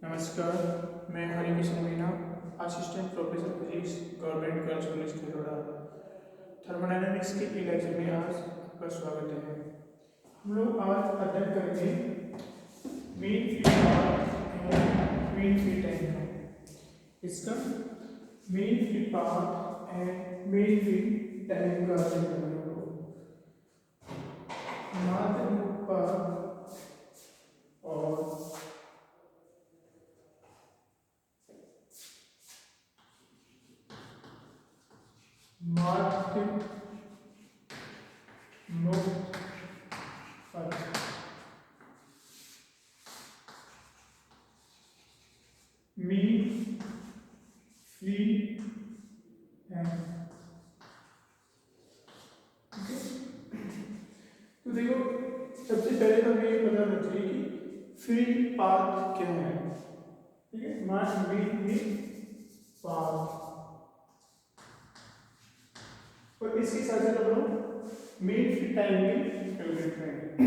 नमस्कार, मैं Harikishan Meena, assistant professor physics, government girls college Kheloda. Thermodynamics के ई लेक्चर में आज आपका स्वागत है। हम लोग आज अध्ययन करेंगे mean free path and mean free time का। इसका mean free path and mean free time का अध्ययन करेंगे। माध्यम पर और माध्यम मुक्त पथ मीन फ्री है। तो देखो, सबसे पहले तो हमें ये पता होना चाहिए कि फ्री पाथ क्या है। ठीक है, मीन फ्री पाथ और इसके साथ साथ हम लोग मीन फ्री टाइम भी कैलकुलेट करेंगे।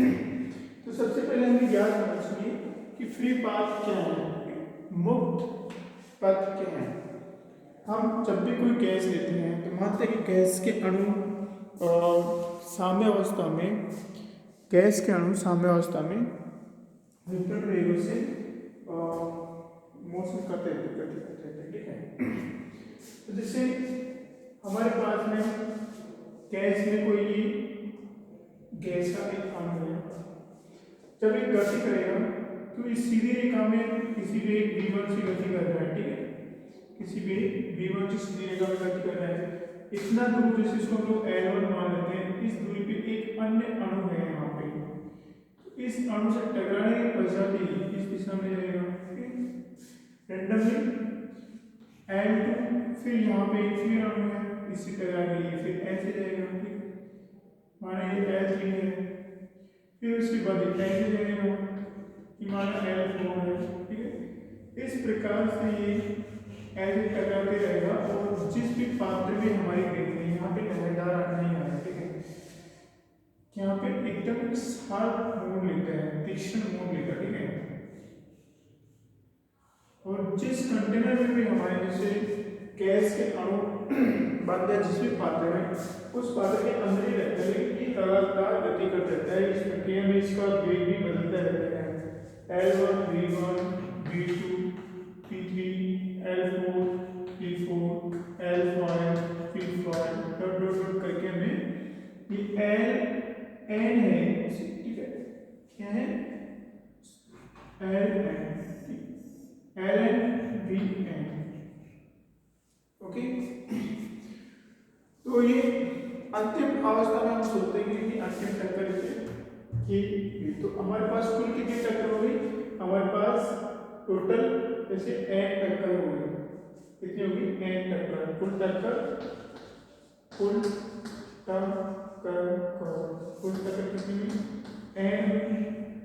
तो सबसे पहले हमें याद होना चाहिए कि फ्री पाथ क्या है, मुक्त पथ क्या है। हम जब भी कोई गैस लेते हैं तो मानते हैं कि गैस के अणु साम्य अवस्था में विपरीत वेगों से मोशन करते हैं। ठीक है, तो जैसे हमारे पास में गैस में कोई गैस का एक अणु है, जब एक गति करेगा तो इस सीधी रेखा में किसी भी एक v1 से गति कर रहा है। ठीक है, किसी भी v1 से सीधी रेखा में गति कर रहा है। इतना दूर, जैसे इसको हम लोग L1 मान लेते हैं, इस दूरी पे एक अन्य अणु है यहाँ पे, तो इस अणु से टकराने के पश्चात ही इस दिशा में जाएगा रैंडमली L2, फिर यहाँ पे एक फिर अणु है, इससे टकरा के फिर ऐसे जाएगा। ठीक, माना ये L3 है, फिर उसके बाद ऐसे जाएगा कि माना L4 है। ठीक है, इस प्रकार से ये ऐसे टकराते रहेगा और जिस भी पात्र में हमारी गति है यहाँ पे लहरदार नहीं आ रहा। ठीक है, यहाँ पे एकदम शार्प मोड लेता है, तीक्ष्ण मोड लेता है। ठीक है, और जिस कंटेनर में भी हमारे जैसे गैस के अणु बंद है, जिस भी पात्र में, उस पात्र के अंदर ही रहता है, लेकिन ये लगातार गति कर देता है। इस प्रक्रिया में इसका वेग भी बदलता रहता है। L1 V1 V2 P3 L4 P4 L5 P5 dot dot dot करके हमें ये Ln है। ठीक है, क्या है Ln Vn। ओके, तो ये अंतिम अवस्था में हम सोचते हैं कि अंतिम टक्कर की, तो हमारे पास कुल कितनी टक्कर हो गई, हमारे पास टोटल जैसे n टक्कर हो गई। कितनी होगी n टक्कर, कुल टक्कर कितनी हुई n,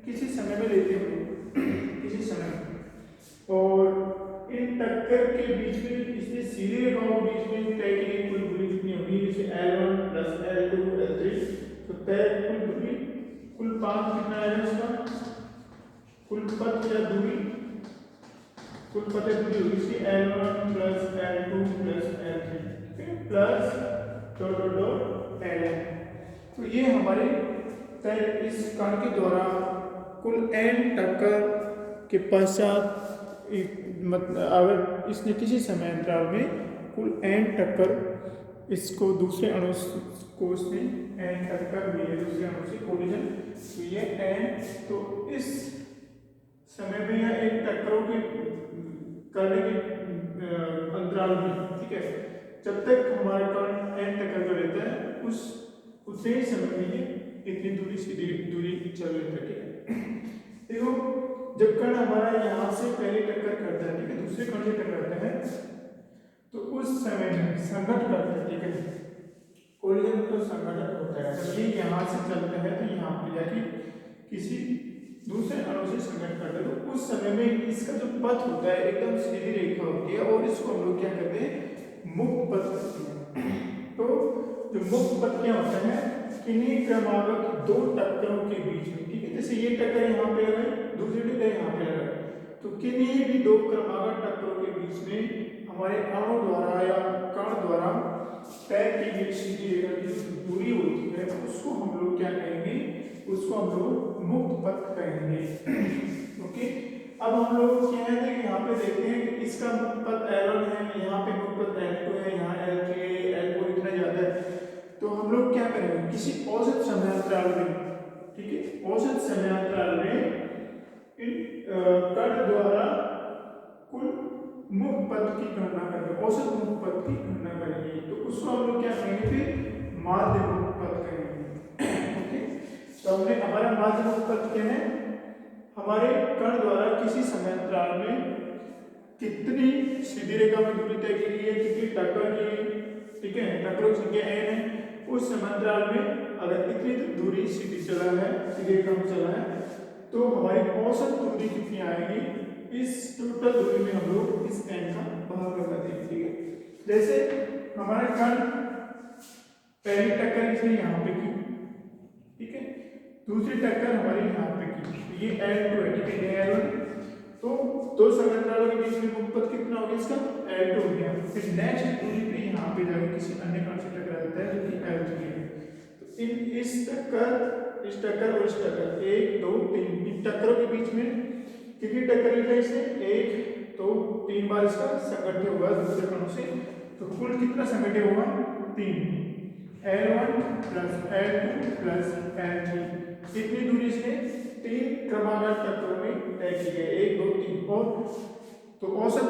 किसी समय में लेते हुए किसी समय। और इन टक्कर के बीच में इसने सीधे रेखाओं के बीच में तय की गई कुल दूरी कितनी होगी, जैसे L1 प्लस L2 L3, तो तय कुल दूरी, कुल पाथ कितना आएगा इसका, कुल पथ या दूरी, कुल पथ या दूरी होगी इसकी L1 plus L2 plus L3 plus dot dot dot Ln। तो ये हमारे तय इस कण के द्वारा कुल n टक्कर के पश्चात अगर इसने किसी समय अंतराल में कुल n टक्कर इसको दूसरे अणु को इसने n टक्कर दी है, दूसरे अणु से कोलिजन, तो ये n, तो इस समय में या एक टक्करों के करने के अंतराल में, ठीक है, जब तक हमारा कण n टक्कर का रहता है उस उतने ही समय में ये इतनी दूरी सीधी दूरी चल रही है। ठीक है, देखो जब कण हमारा यहाँ से पहले टक्कर करता है, ठीक है, दूसरे कण से टकराता है, तो उस समय में संघट करता है। ठीक है, कोलिजन तो संघटन होता है, जब ये यहाँ से चलता है तो यहाँ पे जाके किसी दूसरे अणु से संघटन करता है, तो उस समय में इसका जो पथ होता है एकदम सीधी रेखा होती है और इसको हम लोग क्या कहते हैं, मुक्त पथ कहते हैं। तो जो मुक्त पथ क्या होता है, किन्हीं क्रमागत दो टक्करों के बीच में, ठीक है, जैसे ये टक्कर यहाँ पे लगा, दूसरी टक्कर यहाँ पे लगा, तो किन्हीं भी दो क्रमागत टक्करों के बीच में हमारे अणु द्वारा या कण द्वारा तय की गई सीधी रेखा की जो दूरी होती है उसको हम लोग क्या कहेंगे, उसको हम लोग मुक्त पथ कहेंगे। ओके, अब हम लोग क्या है कि यहाँ पे देखते हैं कि इसका मुक्त पथ L1 है, यहाँ पे मुक्त पथ L2 है, यहाँ L3 L4 इतना ज्यादा है। तो हम लोग क्या करेंगे, किसी औसत समयांतराल में, ठीक है, औसत समयांतराल में इन कण द्वारा कुल मुक्त पथ की गणना करेंगे, औसत मुक्त पथ की गणना करेंगे। तो उसको हम लोग क्या करेंगे, फिर माध्य मुक्त पथ करेंगे। ओके, तो हमने हमारा माध्य मुक्त पथ क्या है, हमारे कण द्वारा किसी समयांतराल में कितनी सीधी रेखा में दूरी तय की गई है, कितनी टक्कर की, ठीक है, टक्करों की संख्या n है, उस समयांतराल में अगर इतनी दूरी सीधी चला है, सीधी रेखा में चला है, तो हमारी औसत दूरी कितनी आएगी, इस टोटल दूरी में हम लोग इस n का भाग लगा देंगे। ठीक है, जैसे हमारा कण पहली टक्कर इसने यहाँ पे की, ठीक है, दूसरी टक्कर हमारी यहाँ पे की, ये L2 है, ठीक है, L1, तो दो समयांतरालों के बीच में मुक्त पथ कितना हो गया इसका, L2 हो गया। फिर नेक्स्ट दूरी पे यहाँ पे जाके किसी अन्य कण से टकरा जाता है जो कि L3 है। तो इस टक्कर और इस टक्कर 1 2 3 इन टक्करों के बीच में कितनी टक्कर ली जाए इससे, 1 2 3 बार इसका संघट्य होगा दूसरे कणों से, तो कुल कितना संघट्य होगा, 3, L1 plus L2 plus L3, कितनी दूरी से 3 क्रमागत टक्करों में तय की गई, 1 2 3, और तो औसत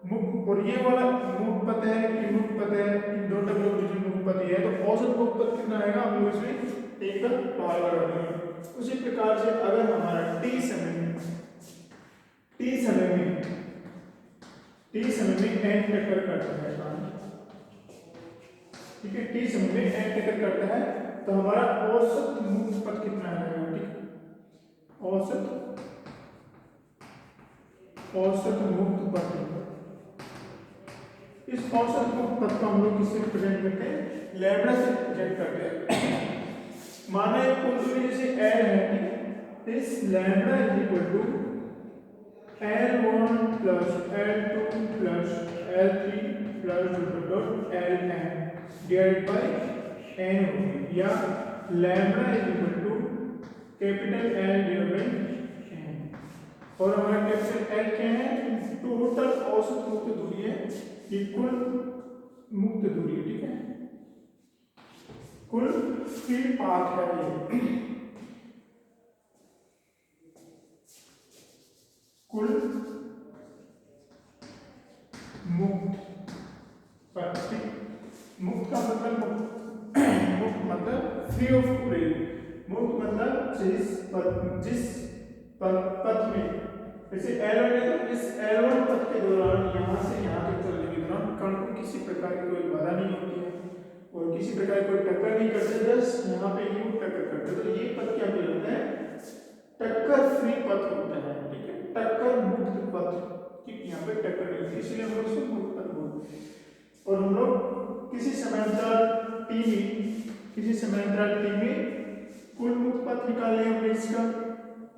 मुक्त, और ये वाला मुक्त पथ है, ये मुक्त पथ है, इन दो टक्करों के बीच में मुक्त पथ है, तो औसत मुक्त पथ कितना आएगा, हम लोग इसमें 1 का भाग लगा देंगे। उसी प्रकार से अगर हमारा t समय में n टक्कर करता है, ठीक है, t समय में n टक्कर करता है, तो हमारा औसत मुक्त पथ कितना आएगा, ठीक है, औसत मुक्त पथ, इस औसत मुक्त पथ को हम लोग किससे रिप्रेजेंट करते हैं, लैम्बडा से रिप्रेजेंट करते हैं। माना एक कुल दूरी जैसे L है, ठीक है, इस lambda is equal to L1 plus L2 plus L3 plus Ln divided by n होगी, या lambda is equal to capital L divided by n, और हमारा कैपिटल L क्या है, टोटल औसत मुक्त दूरी है, ये कुल मुक्त दूरी है, ठीक है, कुल फ्री पाथ है ये, कुल मुक्त पथ, मुक्त का मतलब मुक्त मतलब फ्री ऑफ रेल, मुक्त मतलब जिस पथ में, जैसे L1 है तो इस L1 पथ के दौरान यहाँ से यहाँ तक चलने के दौरान कण को किसी प्रकार की कोई बाधा नहीं होती है और किसी प्रकार की कोई टक्कर नहीं करते, बस यहाँ पे यू टक्कर करते, तो ये पथ क्या कहलाता है, टक्कर फ्री पथ होता है, ठीक है, टक्कर मुक्त पथ की यहाँ पे टक्कर नहीं होती, इसलिए हम लोग इसको मुक्त पथ बोलते हैं। और हम लोग किसी समांतराल T में कुल मुक्त पथ निकाले हमने, इसका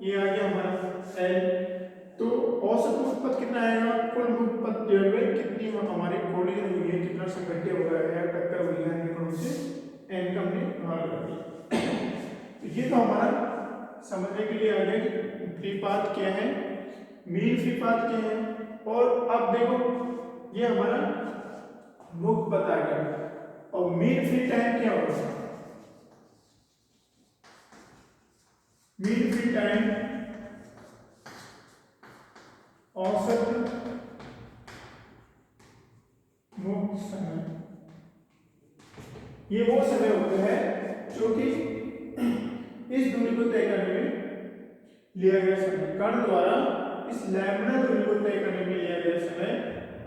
ये आ गया हमारा L, तो औसत मुक्त पथ कितना आएगा, कुल मुक्त पथ डिवाइड बाय कितनी हमारी कोलिजन हुई है, कितना संघट्य हो रहा है, टक्कर हुई है अन्य कणों से, n का हमने भाग लगा दिया। तो ये तो हमारा समझने के लिए आ गया कि फ्री पाथ क्या है, मीन फ्री पाथ क्या है, और अब देखो ये हमारा मुक्त पथ आ गया, और मीन फ्री टाइम क्या होगा, मीन फ्री टाइम औसत मुक्त समय, ये वो समय होता है जो कि इस दूरी को तय करने में लिया गया समय, कण द्वारा इस लैम्बडा दूरी को तय करने में लिया गया समय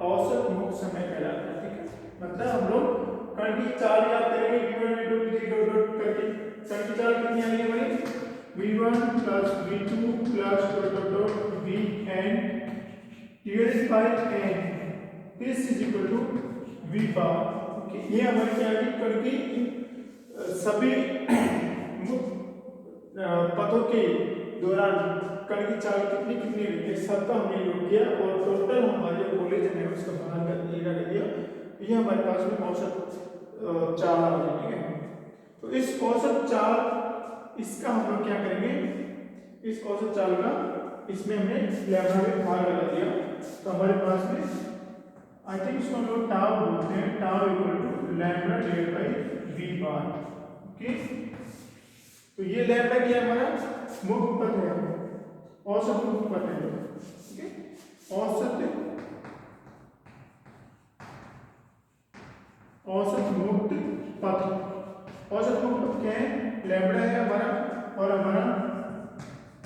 औसत मुक्त समय कहलाता है, ठीक है, मतलब हम लोग कण की चाल याद करेंगे, v1 v2 v3 डॉट करके, कण की चाल कितनी आएगी हमारी, v1 plus v2 plus vn divided by n, this is equal to v bar, okay, ये हमारी क्या है, कण की सभी पथों के दौरान कण की चाल कितनी कितनी हुई है सबका हमने योग किया और टोटल हमारे कोलेजन है उसका भाग कर दिया। ये हमारे पास में औसत चाल आ गई, ठीक है। तो इस औसत चाल इसका हम लोग क्या करेंगे, इस औसत चाल का इसमें हमने लैम्डा में भाग लगा दिया। तो हमारे पास में आई थिंक इसको हम लोग टाउ बोलते हैं, tau equal to lambda divide by V bar, okay. तो ये लैम्डा क्या है हमारा मुक्त पद है, औसत मुक्त पद है, ठीक है। औसत मुक्त पद, औसत मुक्त पद क्या है, लैम्डा है हमारा और हमारा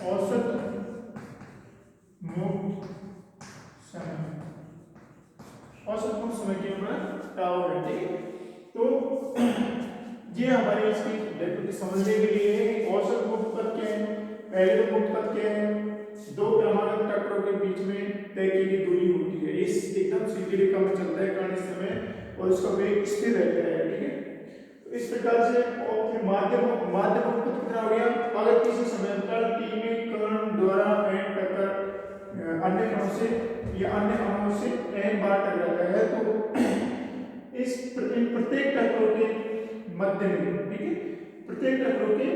औसत मुक्त समय, औसत मुक्त समय की हमारा टाउ है, ठीक है। तो ये हमारे इसकी समझने के लिए औसत मुक्त पद क्या है, पहले तो मुक्त पद क्या है, दो क्रमागत टक्करों के बीच में तय की गई दूरी होती है, इस एकदम सीधी रेखा में चलता है कण इस समय और उसका वेग स्थिर रहता है, ठीक है। तो इस प्रकार से और फिर माध्य मुक्त पद कितना हो गया, अगर किसी समांतर टी में कण द्वारा एन टक्कर अन्य कणों से या अन्य अणुओं से एन बार टकराता है तो इस प्रत्येक टक्करों के मध्य में, ठीक है, प्रत्येक टक्करों के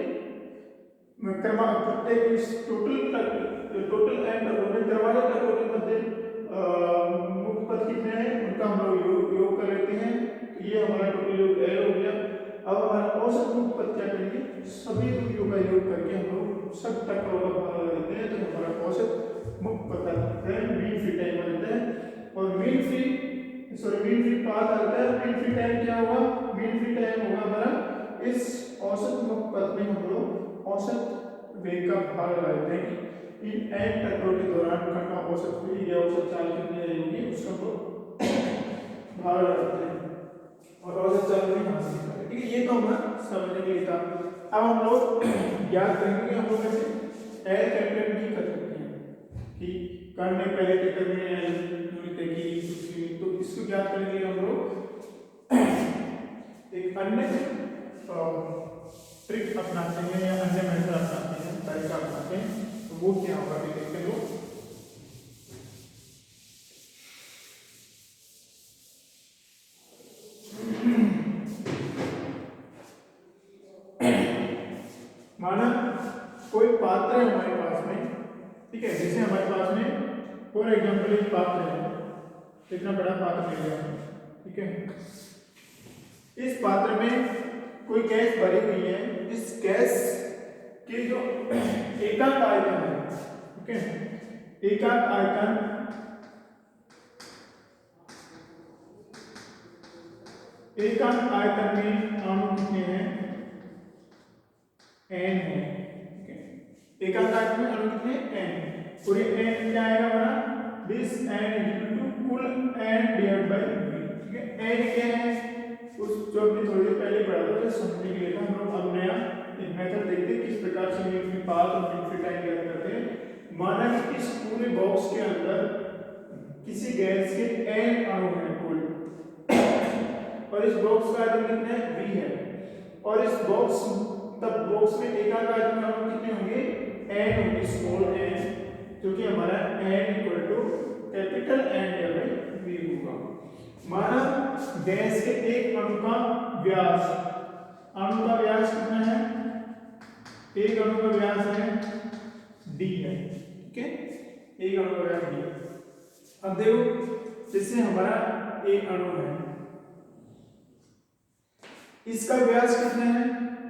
प्रत्येक इस टोटल एन टक्करों में क्रमागत टक्करों के मध्य मुक्त पद कितने हैं उनका हम लोग योग कर लेते हैं। तो ये हमारा टोटल योग एल हो गया। अब हमारा औसत मुक्त पद क्या करेंगे, सभी दूरियों का योग करके हम लोग सब टक्करों का भाग लगा देते हैं, तो हमारा औसत मुक्त पद आता है मीन फ्री टाइम आ जाता है। और मीन फ्री पाथ आता है, मीन फ्री टाइम क्या होगा, मीन फ्री टाइम होगा हमारा इस औसत मुक्त पद में हम लोग औसत वेग का भाग लगा देते हैं कि इन एन टक्करों के दौरान कण का औसत वेग या औसत चाल कितनी रहेगी उसका हम लोग भाग लगाते हैं और औसत चाल में हासिल करते हैं, ठीक है। ये तो हमारा समझने के लिए था। अब हम लोग याद करेंगे कि हम लोग ऐसे एल कैलकुलेट नहीं कर सकते हैं कि कण ने पहले टक्कर में एल तय की, तो इसको ज्ञात करने के लिए हम लोग एक अन्य ट्रिक अपनाते हैं या अन्य मेथड अपनाते हैं, तरीका अपनाते हैं। तो वो क्या होगा अभी देखते हो। माना कोई पात्र है हमारे पास में, ठीक है, जैसे हमारे पास में फॉर एग्जांपल एक पात्र है, इतना बड़ा पात्र ले लिया, ठीक है। इस पात्र में कोई गैस भरी हुई है, इस गैस के जो एकांक आयतन है, ठीक है, एकांक आयतन में अणु कितने हैं, एन है, ठीक है। एकांक आयतन में अणु कितने, एन, और ये एन क्या आएगा हमारा, दिस एन इक्वल टू कुल एन डिवाइड बाय वी, ठीक है। एन क्या है उस जो हमने थोड़ी देर पहले पढ़ा था, तो समझने के लिए था। हम लोग अब नया एक मेथड देखते हैं किस प्रकार से मीन फ्री पाथ और मीन फ्री टाइम ज्ञात करते हैं। माना कि इस पूरे बॉक्स के अंदर किसी गैस के एन अणु हैं कुल और इस बॉक्स का आयतन कितना है, v है, और इस बॉक्स तब बॉक्स में एकांक आयतन अणु कितने होंगे, n होंगे, स्मॉल n, जो कि हमारा n equal to capital N divide v होगा। माना गैस के एक अणु का व्यास, अणु का व्यास कितना है, एक अणु का व्यास है d है, ठीक है, एक अणु का व्यास d है। अब देखो जैसे हमारा एक अणु है, इसका व्यास कितना है,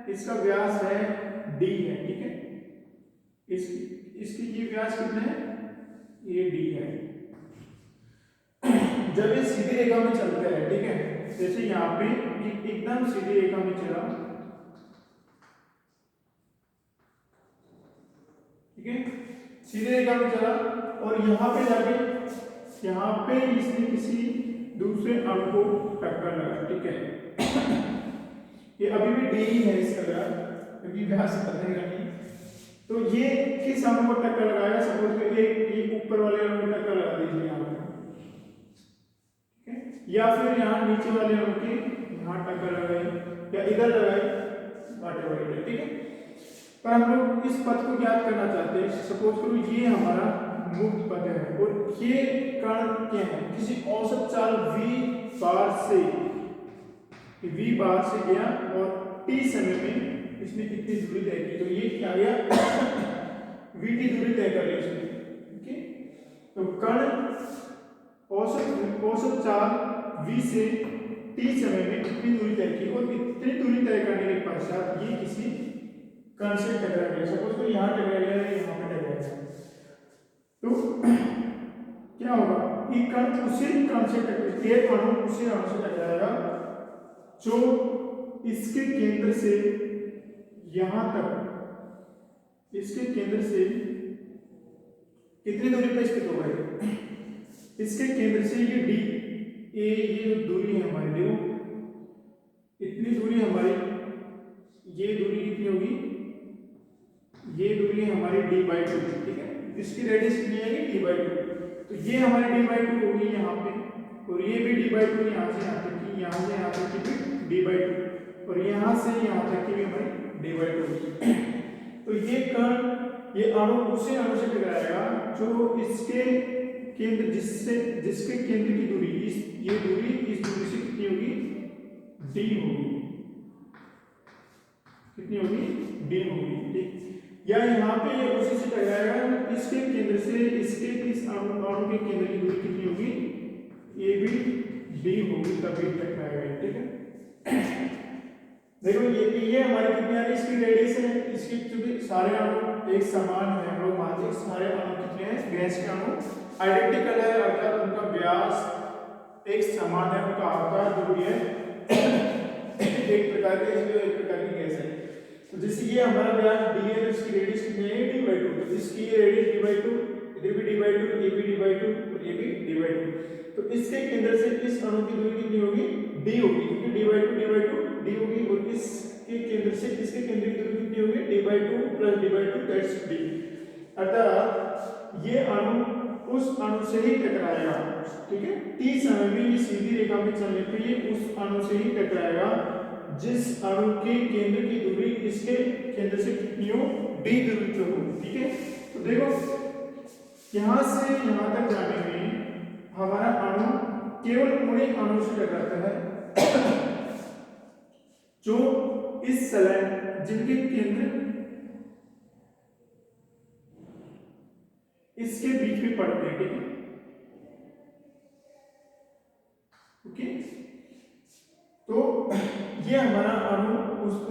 इसका व्यास है d है, ठीक है, इसकी ये व्यास कितना है, ये d है। जब ये सीधी रेखा में चलता है, ठीक है, जैसे यहाँ पे एकदम सीधी रेखा में चला, ठीक है, सीधी रेखा में चला और यहाँ पे जाके यहाँ पे इसने किसी दूसरे अणु को टक्कर लगा, ठीक है। ये अभी भी d ही है इसका व्यास, क्योंकि व्यास बदलेगा नहीं। तो ये किस अणु को टक्कर लगाएगा, सपोज तो ये ऊपर वाले अणु को टक्कर लगा दीजिए यहाँ पे, ठीक है, या फिर यहाँ नीचे वाले अणु की यहाँ टक्कर लगाई या इधर लगाई, वाटेवर, ठीक है। पर हम लोग इस पथ को ज्ञात करना चाहते हैं। सपोज करो ये हमारा मुक्त पथ है और ये कण क्या है, किसी औसत चाल v बार से गया और t समय में इसने कितनी दूरी तय की, तो ये क्या गया vt दूरी तय कर ली इसने। ओके, तो कण औसत चाल v से t समय में कितनी दूरी तय की और इतनी दूरी तय करने के पश्चात ये किसी कण से टकरा गया। सपोज तो यहाँ टकरा गया या यहाँ पे टकरा गया, तो क्या होगा, ये कण उसी कण से टकराएगा, एक अणु उसी अणु से टकराएगा जो इसके केंद्र से यहाँ तक, इसके केंद्र से कितनी दूरी पर स्थित होगा, इसके केंद्र से ये डी ए, ये दूरी है हमारी, देखो इतनी दूरी हमारी, ये दूरी कितनी होगी, ये दूरी है हमारी d/2, ठीक है, इसकी रेडियस कितनी आएगी d/2, तो ये हमारी d/2 होगी यहाँ पे, और ये भी d/2 यहाँ से यहाँ तक की, यहाँ से यहाँ तक की भी d/2, और यहाँ से यहाँ तक की भी हमारी d/2 होगी। तो ये कण, ये अणु उसी अणु से टकराएगा जो इसके केंद्र, जिसके केंद्र की दूरी, ये दूरी इस दूरी से कितनी होगी, d होगी, कितनी होगी, d होगी, ठीक। या यहाँ पे ये उसी से टकराएगा, इसके केंद्र से इस अणु के केंद्र की दूरी कितनी होगी, ये भी d होगी, तभी टकराएगा, ठीक है। देखो ये हमारी कितनी आ रही है, इसकी रेडियस है, इसकी क्योंकि सारे अणु एक समान है, हम लोग मानते हैं सारे अणु कितने हैं, गैस के अणु आइडेंटिकल है, अर्थात उनका व्यास एक समान है, उनका आकार जो भी है एक प्रकार के, इसलिए एक प्रकार की गैस है। तो जैसे ये हमारा व्यास d है, तो इसकी रेडियस कितनी है, d/2, तो इसकी ये रेडियस d/2, इधर भी d/2, ये भी d/2 और ये भी d/2, तो इसके केंद्र से इस अणु की दूरी कितनी होगी, d होगी, क्योंकि d/2 d होगी, और इसके केंद्र से इसके केंद्र की दूरी कितनी होगी, d/2 + d/2 दैट्स d, अर्थात ये अणु उस अणु से ही टकराएगा, ठीक है, t समय में ये सीधी रेखा में चलने पे ये उस अणु से ही टकराएगा जिस अणु के केंद्र की दूरी इसके केंद्र से कितनी हो, d दूरी पे हो, ठीक है। तो देखो यहाँ से यहाँ तक जाने में हमारा अणु केवल उन्हीं अणु से टकराता है जो इस सिलेंडर, जिनके केंद्र इसके बीच में पड़ते हैं, ठीक है, ओके। तो ये हमारा अणु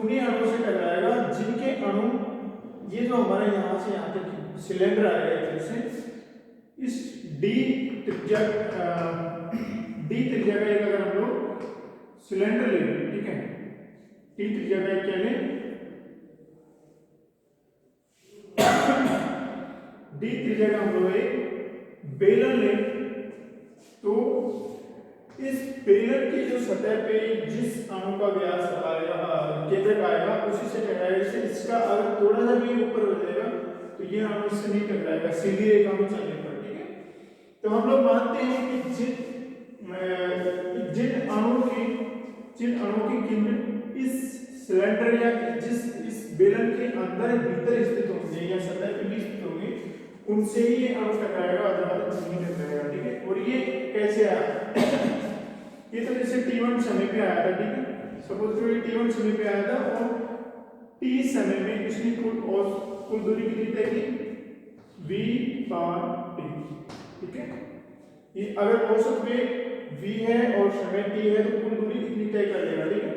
उन्हीं अणु से टकराएगा जिनके अणु, ये जो हमारे यहाँ से यहाँ तक सिलेंडर आएगा इधर से, इस d त्रिज्या का एक अगर हम लोग सिलेंडर ले, ठीक है, d त्रिज्या का एक क्या ले, d त्रिज्या का हम लोग एक बेलन ले, तो इस बेलन की जो सतह पे जिस अणु का व्यास आएगा, केंद्रक आएगा, उसी से टकराएगा। जैसे इसका अगर थोड़ा सा भी ऊपर हो जाएगा तो ये अणु इससे नहीं टकराएगा, सीधी रेखा में चलने पर, ठीक है। तो हम लोग मानते हैं कि जिन अणु के केंद्र इस सिलेंडर या इस बेलन के अंदर भीतर स्थित होंगे या सतह पे भी स्थित होंगे, उनसे ही ये अणु टकराएगा, अदरवाइज नहीं टकराएगा, ठीक है। और ये कैसे आया ये तो जैसे t1 समय पे आया था, ठीक है, सपोज करो ये t1 समय पे आया था और t समय में इसकी कुल दूरी कितनी तय की, v/t, ठीक है। ये अगर औसत वेग v है और समय t है तो कुल दूरी कितनी तय कर लेगा, ठीक है।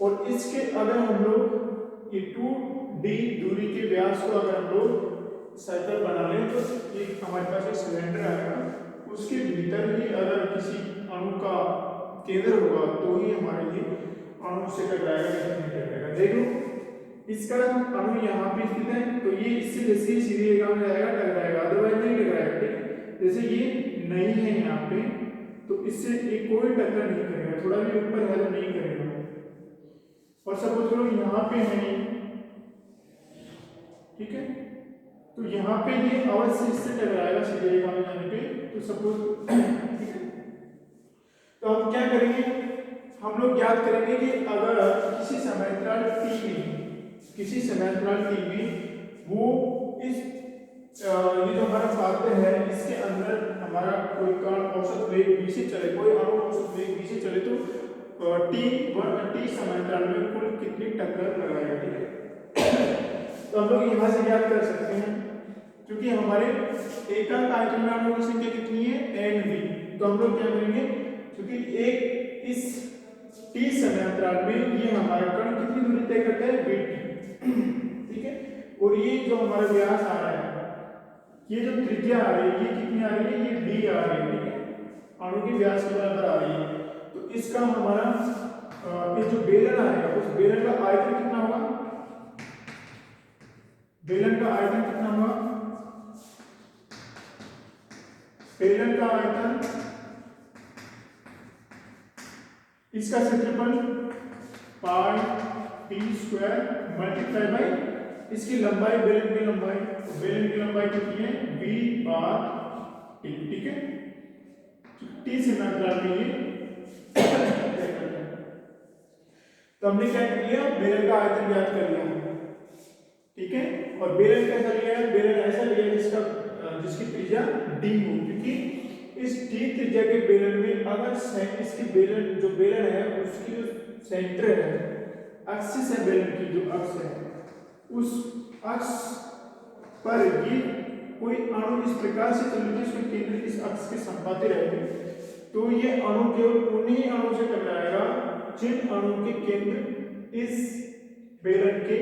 और इसके अगर हम लोग ये 2d दूरी के व्यास को अगर हम लोग सर्कल बना लें तो ये हमारे पास एक सिलेंडर आएगा, उसके भीतर ही अगर किसी अणु का केंद्र होगा तो ही हमारे लिए अणु से टकराएगा, नहीं टकराएगा। देखो इसका अणु यहाँ पे स्थित है, तो ये इससे जैसे सीधी रेखा में जाएगा टकराएगा, अदरवाइज नहीं टकराएगा, ठीक है। जैसे ये नहीं है यहाँ पे तो इससे ये कोई टक्कर नहीं करेगा, थोड़ा भी ऊपर है तो नहीं करेगा। और सपोज करो यहाँ पे है, ठीक है, तो यहाँ पे ये अवश्य इससे टकराएगा सीधी रेखा में जाने पे। तो सपोज ठीक है, तो हम क्या करेंगे, हम लोग ज्ञात करेंगे कि अगर किसी समय t में किसी समांतराल टी में वो इस ये जो हमारा पात्र है इसके अंदर हमारा कोई कण औसत वेग v से चले, कोई अणु औसत वेग v से चले तो टी समांतराल में कुल कितनी टक्कर लगाएगा, ठीक है। तो हम लोग यहाँ से ज्ञात कर सकते हैं क्योंकि हमारे एकांक आयतन में अणुओं की संख्या कितनी है nv, तो हम लोग क्या करेंगे क्योंकि एक इस टी समांतराल में ये हमारा कण कितनी दूरी तय करता है vt, ठीक है। और ये जो हमारा व्यास आ रहा है, ये जो त्रिज्या आ रही है ये कितनी आ रही है, ये d आ रही है, ठीक है, अणु के व्यास के बराबर आ रही है। तो इसका हमारा ये जो बेलन आएगा उस बेलन का आयतन कितना होगा, बेलन का आयतन कितना होगा, बेलन का आयतन इसका क्षेत्रफल pi T square multiply by इसकी लंबाई, बेलन की लंबाई, तो बेलन की लंबाई कितनी है v बार टी, ठीक है। टी से समांतराल में ये तो हमने क्या किया, बेलन का आयतन ज्ञात कर लिया, ठीक है। और बेलन कैसा लिया है, बेलन ऐसा लिया जिसकी त्रिज्या d हो, क्योंकि इस d त्रिज्या के बेलन में अगर इसकी बेलन जो बेलन है उसकी जो सेंटर है, एक्सिस है बेलन की जो अक्ष है, उस अक्ष पर ये कोई अणु इस प्रकार से चलेगी इसमें केंद्र इस अक्ष के संपाती रहेंगे, तो ये अणु केवल उन्हीं अणु से टकराएगा जिन अणु के केंद्र इस बेलन के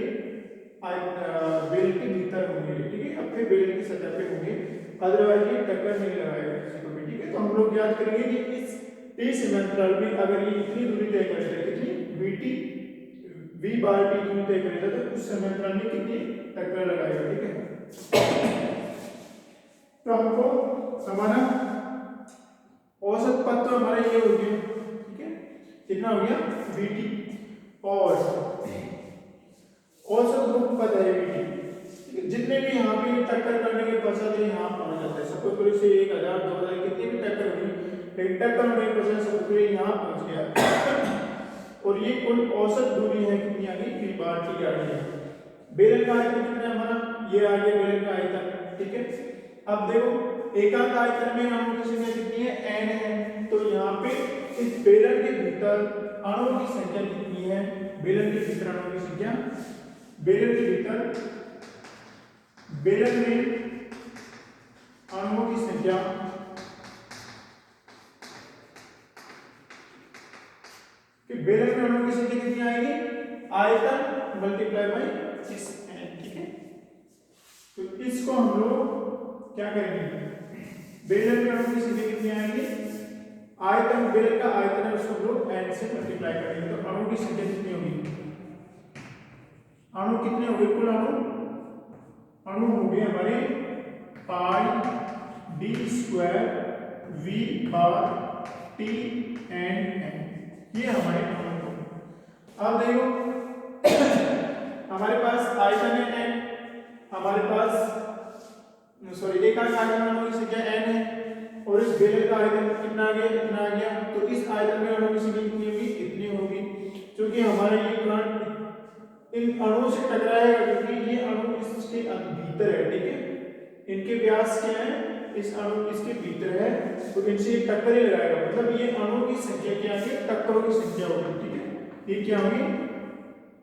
भीतर होंगे, ठीक है, अपने बेलन की सतह पे होंगे, अदरवाइज ये टक्कर नहीं लगाएगा किसी को भी, ठीक है। तो हम लोग याद करेंगे कि इस टी समांतराल में अगर ये इतनी दूरी तय करेगा, कितनी vt v बार टी दूरी तय करेगा, तो उस समांतराल में कितनी टक्कर लगाएगा, ठीक है। तो हमको हमारा औसत पद तो हमारा ये हो गया, ठीक है, कितना हो गया vt, और औसत मुक्त पद है vt, ठीक है। जितने भी यहाँ पे टक्कर करने के पश्चात यहाँ पहुंच जाता है, सपोज करो से 1000 2000 कितनी भी टक्कर हुई, लेकिन टक्कर होने के पश्चात सपोज करो यहाँ पहुंच गया और ये कुल औसत दूरी है कितनी आ गई, v बार टी आ गई है। बेलन का आयतन कितना है हमारा, ये आ गया बेलन का आयतन, ठीक है। अब देखो एकांक आयतन में अणुओं की संख्या कितनी है, n है, तो यहाँ पे इस बेलन के भीतर अणुओं की संख्या कितनी है, बेलन के भीतर अणुओं की संख्या, बेलन के भीतर बेलन में अणुओं की संख्या कि बेलन में अणुओं की संख्या कितनी आएगी, आयतन मल्टीप्लाई बाई इस n, ठीक है। तो इसको हम लोग क्या करेंगे, बेलन में अणुओं की संख्या कितनी आएगी, आयतन, बेलन का आयतन है उसको हम लोग n से मल्टीप्लाई करेंगे, तो अणुओं की संख्या कितनी होगी, अणु कितने हो गए, कुल अणु हो गए हमारे pi D square V bar T and n, ये हमारे अणु हो। अब देखो हमारे पास आयतन है n, हमारे पास एकांक आयतन में अणुओं की संख्या n है, और इस बेलन का आयतन कितना आ गया, इतना आ गया, तो इस आयतन में अणुओं की संख्या कितनी होगी, इतनी होगी, क्योंकि हमारा ये कण इन अणुओं से टकराएगा, क्योंकि ये अणु इसके भीतर है, ठीक है, इनके व्यास क्या है, इस अणु इसके भीतर है, तो इनसे ये टक्कर ही लगाएगा, मतलब ये अणु की संख्या क्या है, टक्करों की संख्या होगी, ठीक है, ये क्या होगी,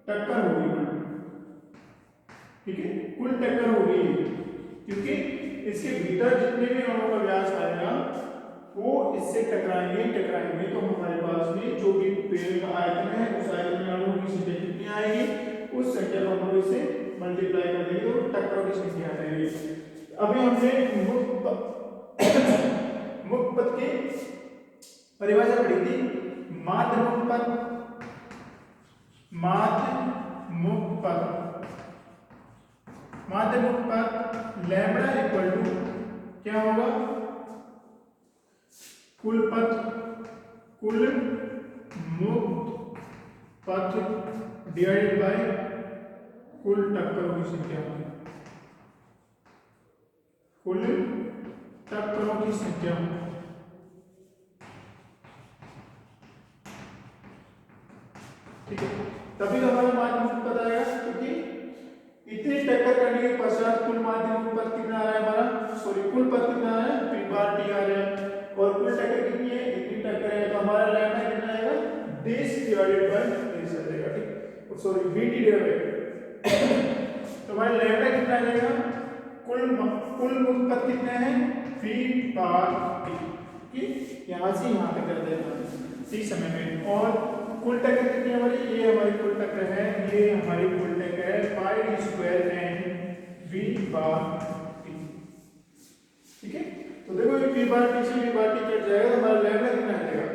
टक्कर होगी, ठीक है, कुल टक्कर होगी, क्योंकि इसके भीतर जितने भी अणुओं का व्यास आएगा वो इससे टकराएंगे, तो हमारे पास में जो भी बेलन का आयतन है उस आयतन में अणुओं की संख्या कितनी आएगी, उस संख्या को हम लोग इसे मल्टीप्लाई कर देंगे तो टक्करों की संख्या आ जाएगी। अभी हमने मुक्त पद की परिभाषा पढ़ी थी, माध्य मुक्त पद, माध्य मुक्त पद लैम्बडा इक्वल टू क्या होगा, कुल मुक्त पथ डिवाइडेड बाय कुल टक्करों की संख्या, कुल टक्करों की संख्या, ठीक है, तभी तो हमारा माध्य मुक्त पद आएगा, क्योंकि टक्कर करने के पश्चात कुल माध्यम पद कितना आ रहा है हमारा, सॉरी कुल पद कितना आ रहा है, p बार t आ रहा है, और कुल टक्कर कितनी है, इतनी टक्कर है, तो हमारा लैम्डा कितना आएगा, दिस डिवाइडेड बाय दिस आ जाएगा, ठीक, सॉरी vt डिवाइडेड तो हमारा लैम्डा कितना आ जाएगा, कुल मुक्त पद कितने हैं, v बार t, ठीक, यहाँ से यहाँ तक कर देना t समय में, और कुल टक्कर कितनी है हमारी, ये हमारी कुल टक्कर है, ये हमारी कुल टक्कर है पाई d square N v bar t, ठीक है। तो देखो ये v बार t से v बार t कट जाएगा, तो हमारा लैम्डा कितना आ जाएगा,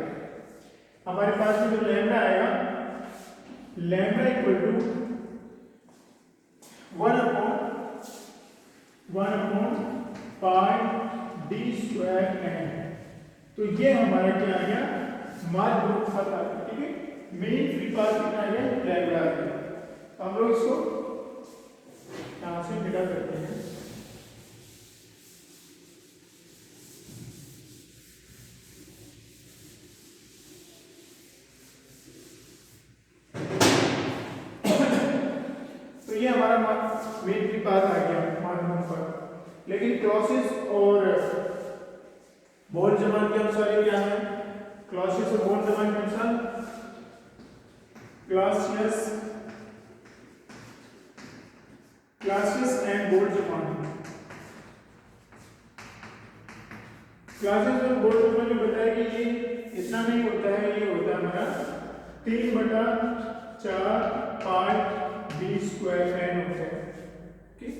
हमारे पास में जो लैम्डा आएगा, lambda equal to 1/1 pi d square n, तो ये हमारा क्या आ गया, माध्य मुक्त पद आ गया, ठीक है, मेन फ्री पाथ कितना आ गया, लैम्डा आ गया। तो हम लोग इसको यहां से मिटा करते हैं, तो ये हमारा मेन फ्री पाथ आ गया माध्य मुक्त पद। लेकिन क्लॉसियस और बोल्ट्जमान के अनुसार ये क्या है, क्लॉसियस और बोल्ट्जमान के अनुसार, क्लॉसियस एंड बोल्ट्जमान, क्लॉसियस और बोल्ट्जमान ने बताया कि ये इतना नहीं होता है, ये होता है हमारा 3/4 पाई d स्क्वायर n होता है, ठीक।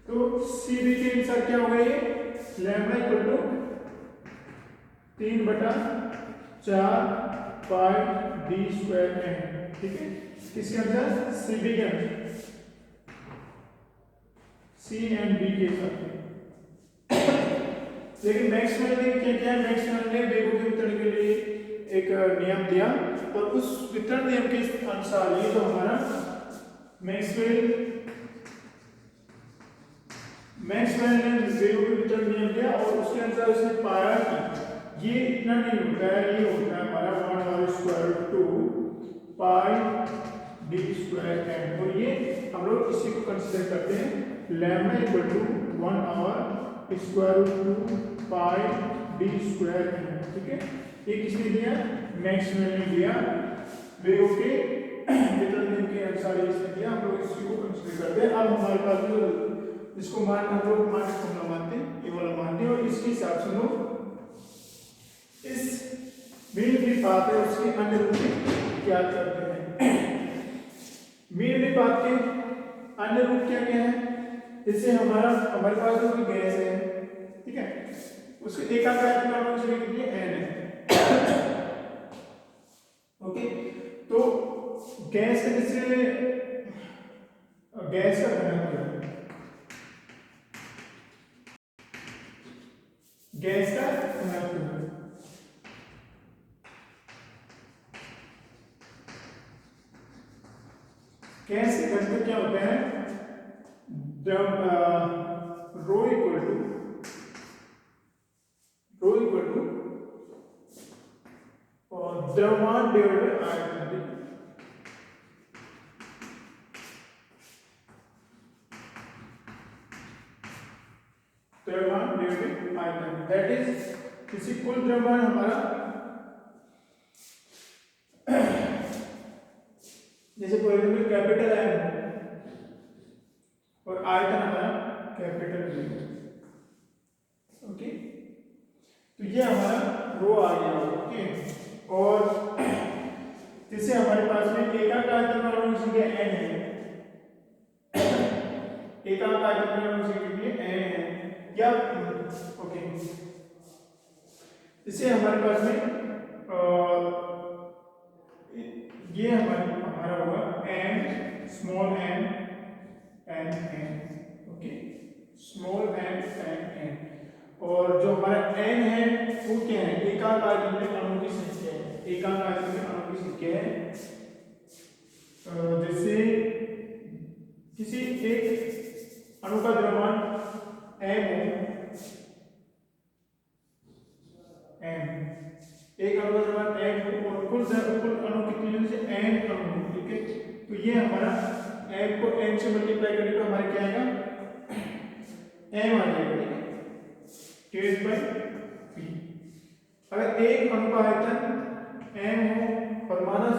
तो CB के अनुसार क्या होगा, ये lambda equal to 3/4 pi d square n, ठीक है, किसके अनुसार, CB के अनुसार, C एंड B के साथ। लेकिन मैक्सवेल ने क्या किया, मैक्सवेल ने वेगों के वितरण के लिए एक नियम दिया, और उस वितरण नियम के अनुसार ये जो हमारा मैक्सवेल ने वेगों के वितरण नियम दिया, और उसके अनुसार उसने पाया कि ये इतना नहीं होता है, ये होता है हमारा 1/2 पाई d स्क्वायर n, और ये हम लोग इसी को कंसीडर करते हैं lambda equal to 1/√2 pi d square n, ठीक है। ये किसने दिया, मैक्सवेल ने दिया, वेगों के वितरण नियम के अनुसार इसने दिया, हम लोग इसी को कंसीडर करते हैं। अब हमारे पास जो जिसको मान हम लोग मान फॉर्मूला मानते हैं, ये वाला मानते हैं, और इसके हिसाब से लोग इस मेन फ्री पाथ है उसके अन्य रूप ज्ञात करते हैं। मेन फ्री पाथ के अन्य रूप क्या क्या है, जैसे हमारे पास जो गैस है, ठीक है, उसके एकाकार परमाणु कितनी है, n है, ओके। तो गैस का जैसे गैस का घनत्व, गैस का घनत्व, गैस का घनत्व क्या होता है, रो इक्वल टू द्रव्यमान डिवाइडेड बाय आयतन, द्रव्यमान डिवाइडेड आयतन, दैट इज किसी कुल द्रव्यमान हमारा जैसे फॉर एग्जाम्पल कैपिटल M और आयतन हमारा कैपिटल V, ओके। तो ये हमारा रो आ गया, ओके। और जैसे हमारे पास में एकांक आयतन परमाणु की संख्या n है, एकांक आयतन परमाणु की संख्या कितनी है, n है, या ओके, जैसे हमारे पास में ये हमारा होगा n small n okay, small n, और जो हमारा n है वो क्या है, एकांक आयतन में अणुओं की संख्या है, एकांक आयतन में अणुओं की संख्या है। जैसे किसी एक अणु का द्रव्यमान m है, एक अणु का द्रव्यमान m और कुल अणु कितने हैं, जैसे n अणु, ठीक है। तो ये हमारा एम को एन से मल्टीप्लाई करने पर हमारे क्या आएगा, एम आ जाएगा, ठीक है, डिवाइड बाय पी। अगर एक अणु का आयतन एम हो और माना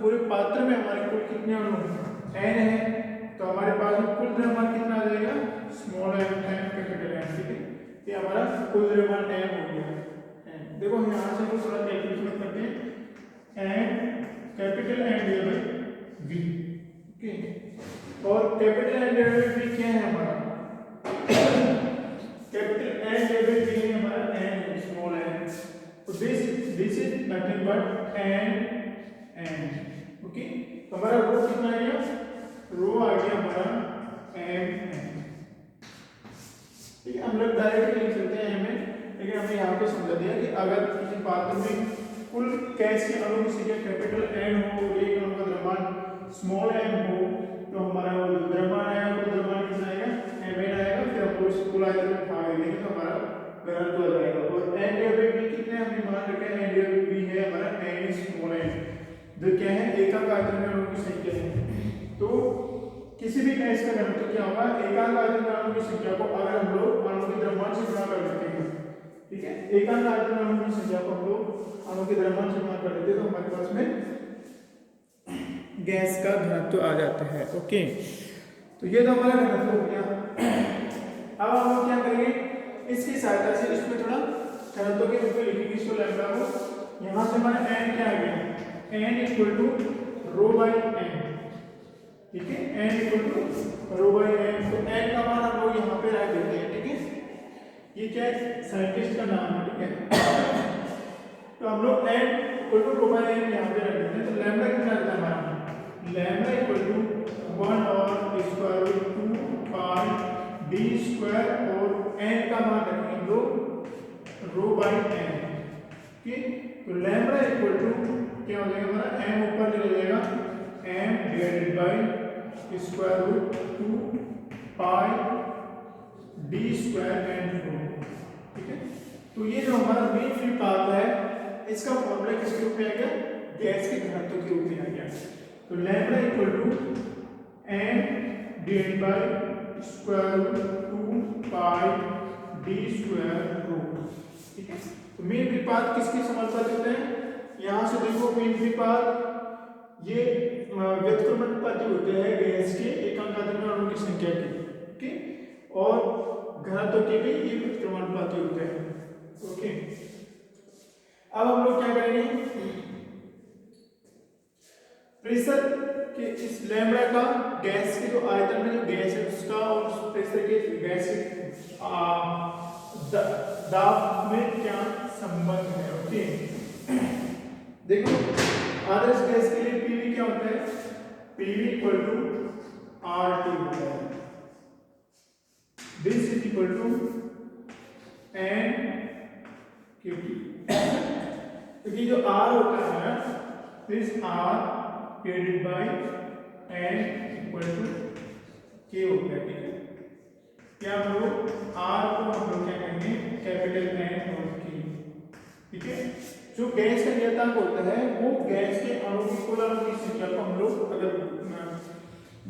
पूरे पात्र में हमारे कुल कितने अणु एन है, तो हमारे पास में कुल द्रव्यमान कितना आ जाएगा, small M time capital M, ठीक है, ये हमारा कुल द्रव्यमान एम हो गया। देखो यहाँ से हम थोड़ा कैलकुलेशन करते हैं, M capital M divide by V, okay, और capital M divide by V क्या है हमारा, capital M divide by V है हमारा एम स्मॉल एम, तो this is nothing but N, okay, तो हमारा रो कितना आ गया, रो आ गया हमारा एम, ठीक है, हम लोग डायरेक्ट लिख सकते हैं एम, लेकिन हमने यहाँ पे समझा दिया कि अगर किसी पात्र में कुल गैस के अणु की संख्या कैपिटल एन हो और एक अणु का द्रव्यमान स्मॉल एम हो, तो हमारा वो द्रव्यमान आएगा, वो द्रव्यमान कितना आएगा, एम एन आएगा, फिर हम लोग इसको कुल आयतन में भाग देंगे तो हमारा घनत्व आ जाएगा। और एन डिवाइड बाय वी कितने हमने मान रखा है, एन डिवाइड बाय वी है हमारा एन स्मॉल एन, जो क्या है एकांक आयतन में अणु की संख्या है। तो किसी भी गैस का घनत्व क्या होगा, एकांक आयतन में अणु की संख्या को अगर हम लोग अणु के द्रव्यमान से गुणा कर देते हैं, ठीक है, एकांक आयतन में अणु की संख्या को हम लोग अणु के द्रव्यमान से गुणा कर देते हैं तो हमारे पास में गैस का घनत्व आ जाता है, ओके, तो ये तो हमारा घनत्व हो गया। अब हम लोग क्या करेंगे, इसकी सहायता से इसमें थोड़ा घनत्व के रूप में लिखेंगे इसको, लैम्डा को, यहाँ से हमारा एन क्या आ गया, N equal to rho by N, ठीक है, N equal to rho by N, तो एन का मान हम लोग यहाँ पे रख देते हैं, ठीक है, ये क्या है साइंटिस्ट का नाम है, ठीक है, तो हम लोग N equal to rho by N यहाँ पे रख देते हैं, तो लैम्डा कितना आता है हमारा, लैम्डा इक्वल टू 1 और square root 2 pi D square, और एन का मान रखेंगे हम लोग रो बाई एन, ठीक, तो लैम्डा इक्वल टू क्या हो जाएगा हमारा, एम ऊपर चले जाएगा, M divided by square root 2 pi D square N rho, ठीक है, तो ये जो हमारा मेन फ्री पाथ है इसका फॉर्मूला किसके रूप में आ गया, गैस के घनत्व के रूप में आ गया, तो lambda equal to M divided by square root 2 pi D square rho, ठीक है, तो मेन फ्री पाथ किसके समानुपाती होते हैं, यहाँ से देखो मेन फ्री पाथ ये व्युत्क्रमानुपाती होते हैं गैस के एकांक आयतन में अणुओं की संख्या के, ओके, और घनत्व के भी ये व्युत्क्रमानुपाती होते हैं, ओके। अब हम लोग क्या करेंगे, प्रेशर के इस लैम्डा का गैस के जो आयतन में जो गैस है उसका और उस प्रेशर के गैस के दाब में क्या संबंध है, ओके, देखो आदर्श गैस के लिए पीवी क्या होता है, पीवी इक्वल टू आरटी होता है, this is equal to N QT, क्योंकि जो आर होता है this R divided by N equal to K होता है, ठीक है, क्या हम लोग आर को हम लोग क्या कहेंगे कैपिटल एन और के, ठीक है, जो गैस का नियतांक होता है वो गैस के अणु की कुल अणु की संख्या को हम लोग अगर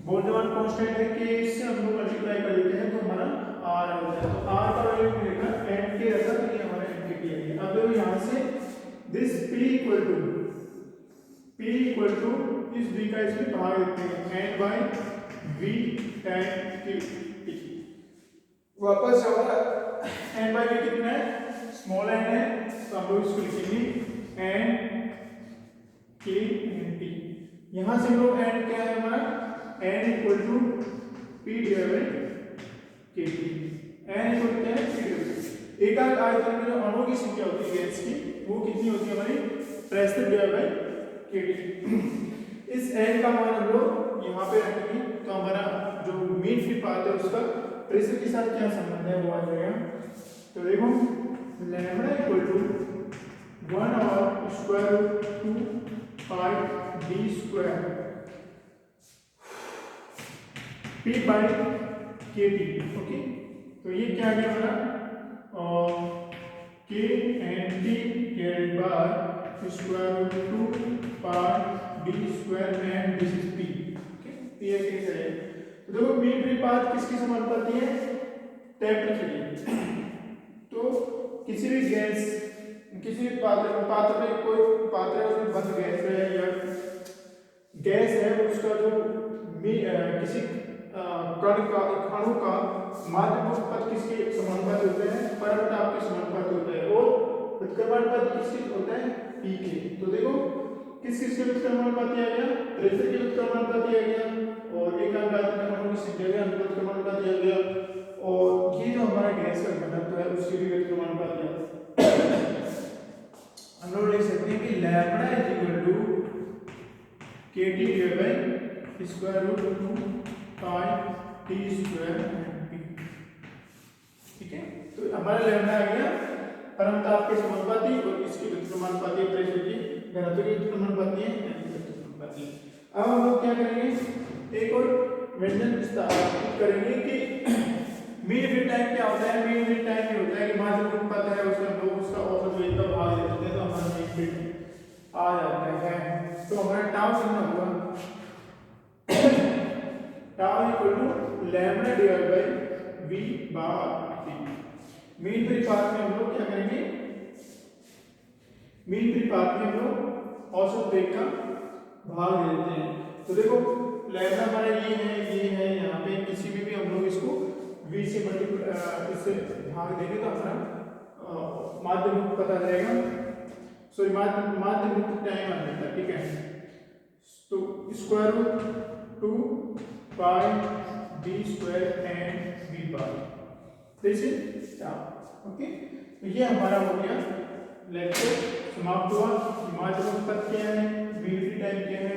बोल्ट्जमान कांस्टेंट है कि इससे हम लोग मल्टीप्लाई कर देते हैं तो हमारा आर आ जाता है, तो आर का वैल्यू मिलेगा एन के रहता है, तो ये हमारा एन के आ गया। अब देखो यहाँ से दिस p इक्वल टू इस v का इसमें भाग देते हैं n by v tan k, वापस हमारा n बाई v कितना है, स्मॉल n है, तो हम लोग इसको लिखेंगे n k t, यहाँ से हम लोग n क्या है हमारा, n equal to p divided k t, n equal क्या है p डिवाइडेड एकांक आयतन में जो अणुओं की संख्या होती है गैस की वो कितनी होती है हमारी, प्रेशर डिवाइडेड बाय kT, इस n का मान हम लोग यहाँ पे रखेंगे तो हमारा जो मेन फ्री पाथ है उसका प्रेशर के साथ क्या संबंध है वो आ जाएगा, तो देखो लैम्डा इक्वल टू 1 और square root 2 pi D square p by kT, okay, तो ये क्या आ गया हमारा k n t divided by square root 2 pi D square and this is p, okay, ये ये कैसे है? तो देखो मीन फ्री पाथ किसकी समानुपाती है? टेम्परेचर की। तो किसी भी गैस, किसी भी पात्र में कोई पात्र है उसमें बंद गैस है या गैस है, उसका जो किसी कण का अणु का माध्यमिक पद किसके समानुपाती होते हैं? परमताप के समानुपाती होते हैं। और व्युत्क्रमण पद किसके होता है? पी के। तो देखो किस किस के व्युत्क्रमण आ गया? प्रेशर के व्युत्क्रमण आ गया और एकांक आयतन अणु की संख्या के अनुपात व्युत्क्रमण आ गया और ये जो हमारा गैस का घनत्व है उसके भी व्युत्क्रमण आ गया। हम लोग लिख सकते हैं कि lambda is equal to kT divide by square root 2 pi t square p। ठीक है, तो हमारा लैम्बडा आ गया परमताप के समानुपाती और इसकी व्युत्क्रमानुपाती प्रेशर की घनत्व की व्युत्क्रमानुपाती है व्युत्क्रमानुपाती। अब हम लोग क्या करेंगे? एक और व्यंजन स्थापित करेंगे कि मीन फ्री टाइम क्या होता है? मीन फ्री टाइम ये होता है कि माध्यमिक पद है उसमें हम लोग उसका औसत वेग का भाग ले लेते हैं तो हमारा मीन फ्री टाइम आ जाता है। तो हमारा टाउ कितना होगा? Tau equal to lambda divide by v bar t। Mean free path में हम लोग क्या करेंगे? मीन फ्री पाथ में हम लोग औसत वेग का भाग ले लेते हैं। तो देखो लैम्बडा हमारा ये है यहाँ पे किसी भी हम लोग इसको v से इससे भाग देंगे तो हमारा माध्यमिक पता चलेगा। सॉरी माध्यमिक टाइम आ जाता है। ठीक है, तो square root 2 pi d square and v bar this is tau. Okay, तो ये हमारा हो गया लेक्चर समाप्त हुआ। माध्यमिक पद क्या है, मीन फ्री टाइम क्या है,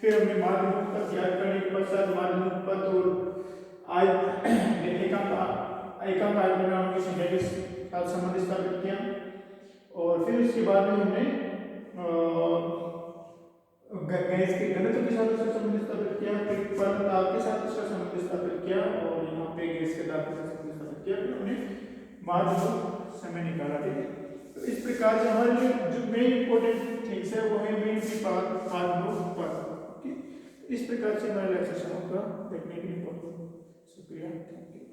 फिर हमने माध्यमिक पद याद करने के पश्चात माध्यमिक पद और एकांक आयतन की संख्या के साथ संबंध स्थापित किया और फिर इसके बाद में हमने गैस के घनत्व के साथ इसका संबंध स्थापित किया, फिर परमताप के साथ इसका संबंध स्थापित किया और यहाँ पे गैस के ताप के साथ संबंध स्थापित किया, फिर हमने माध्यमिक समय निकाला। ठीक है, तो इस प्रकार से हमारे जो मेन इंपॉर्टेंट थिंग्स है वो है मीन फ्री पाथ, माध्यमिक पद। ओके, इस प्रकार से हमारे लेक्चर का देखने के लिए बहुत बहुत शुक्रिया। Thank you.